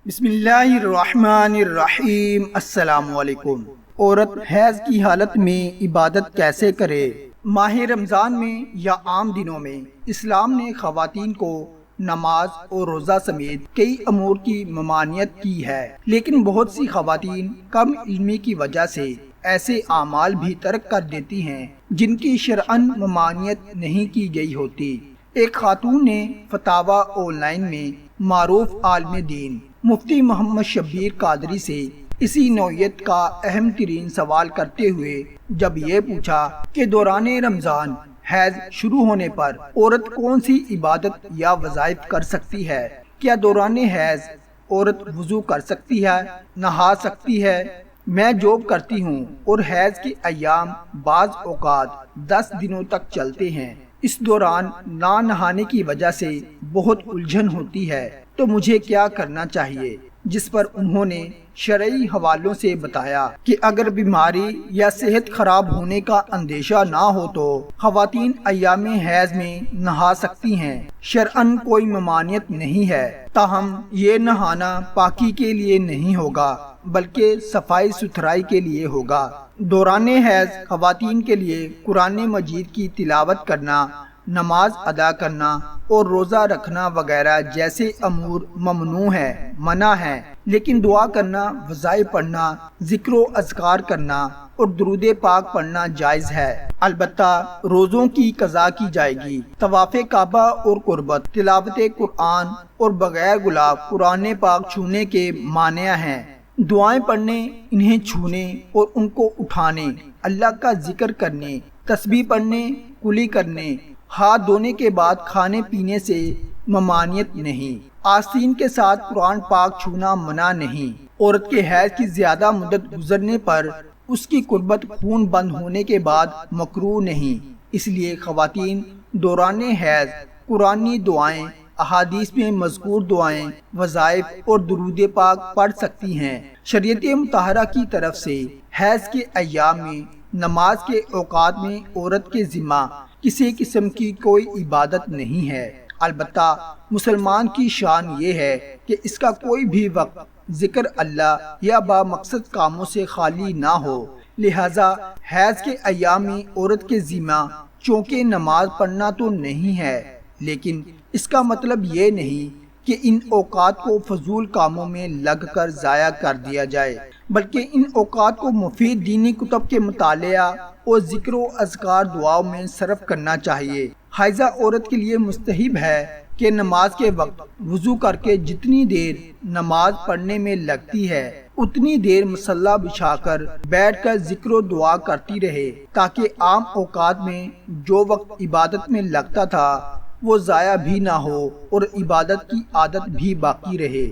بسم اللہ الرحمن الرحیم۔ السلام علیکم۔ عورت حیض کی حالت میں عبادت کیسے کرے؟ ماہ رمضان میں یا عام دنوں میں اسلام نے خواتین کو نماز اور روزہ سمیت کئی امور کی ممانعت کی ہے، لیکن بہت سی خواتین کم علمی کی وجہ سے ایسے اعمال بھی ترک کر دیتی ہیں جن کی شرعاً ممانعت نہیں کی گئی ہوتی۔ ایک خاتون نے فتاوی آن لائن میں معروف عالم دین مفتی محمد شبیر قادری سے اسی نوعیت کا اہم ترین سوال کرتے ہوئے جب یہ پوچھا کہ دوران رمضان حیض شروع ہونے پر عورت کون سی عبادت یا وظائف کر سکتی ہے؟ کیا دوران حیض عورت وضو کر سکتی ہے، نہا سکتی ہے؟ میں جاب کرتی ہوں اور حیض کے ایام بعض اوقات 10 دنوں تک چلتے ہیں۔ اس دوران نہ نہانے کی وجہ سے بہت الجھن ہوتی ہے، تو مجھے کیا کرنا چاہیے؟ جس پر انہوں نے شرعی حوالوں سے بتایا کہ اگر بیماری یا صحت خراب ہونے کا اندیشہ نہ ہو تو خواتین ایام حیض میں نہا سکتی ہیں، شرعاً کوئی ممانعت نہیں ہے۔ تاہم یہ نہانا پاکی کے لیے نہیں ہوگا بلکہ صفائی ستھرائی کے لیے ہوگا۔ دوران حیض خواتین کے لیے قرآن مجید کی تلاوت کرنا، نماز ادا کرنا اور روزہ رکھنا وغیرہ جیسے امور ممنوع ہے، منع ہے، لیکن دعا کرنا، وظائف پڑھنا، ذکر و اذکار کرنا اور درود پاک پڑھنا جائز ہے۔ البتہ روزوں کی قضا کی جائے گی۔ طواف کعبہ اور قربت، تلاوت قرآن اور بغیر گلاب قرآن پاک چھونے کے مانع ہیں۔ دعائیں پڑھنے، انہیں چھونے اور ان کو اٹھانے، اللہ کا ذکر کرنے، تسبیح پڑھنے، کلی کرنے، ہاتھ دھونے کے بعد کھانے پینے سے ممانعت نہیں۔ آستین کے ساتھ قرآن پاک چھونا منع نہیں۔ عورت کے حیض کی زیادہ مدت گزرنے پر اس کی قربت خون بند ہونے کے بعد مکروہ نہیں۔ اس لیے خواتین دوران حیض قرآنی دعائیں، احادیث میں مذکور دعائیں، وظائف اور درود پاک پڑھ سکتی ہیں۔ شریعت مطہرہ کی طرف سے حیض کے ایام میں نماز کے اوقات میں عورت کے ذمہ کسی قسم کی کوئی عبادت نہیں ہے۔ البتہ مسلمان کی شان یہ ہے کہ اس کا کوئی بھی وقت ذکر اللہ یا با مقصد کاموں سے خالی نہ ہو۔ لہٰذا حیض کے ایام میں عورت کے ذمہ چونکہ نماز پڑھنا تو نہیں ہے، لیکن اس کا مطلب یہ نہیں کہ ان اوقات کو فضول کاموں میں لگ کر ضائع کر دیا جائے، بلکہ ان اوقات کو مفید دینی کتب کے مطالعہ اور ذکر و اذکار دعاؤں میں صرف کرنا چاہیے۔ حائضہ عورت کے لیے مستحب ہے کہ نماز کے وقت وضو کر کے جتنی دیر نماز پڑھنے میں لگتی ہے اتنی دیر مصلی بچھا کر بیٹھ کر ذکر و دعا کرتی رہے، تاکہ عام اوقات میں جو وقت عبادت میں لگتا تھا وہ ضائع بھی نہ ہو اور عبادت کی عادت بھی باقی رہے۔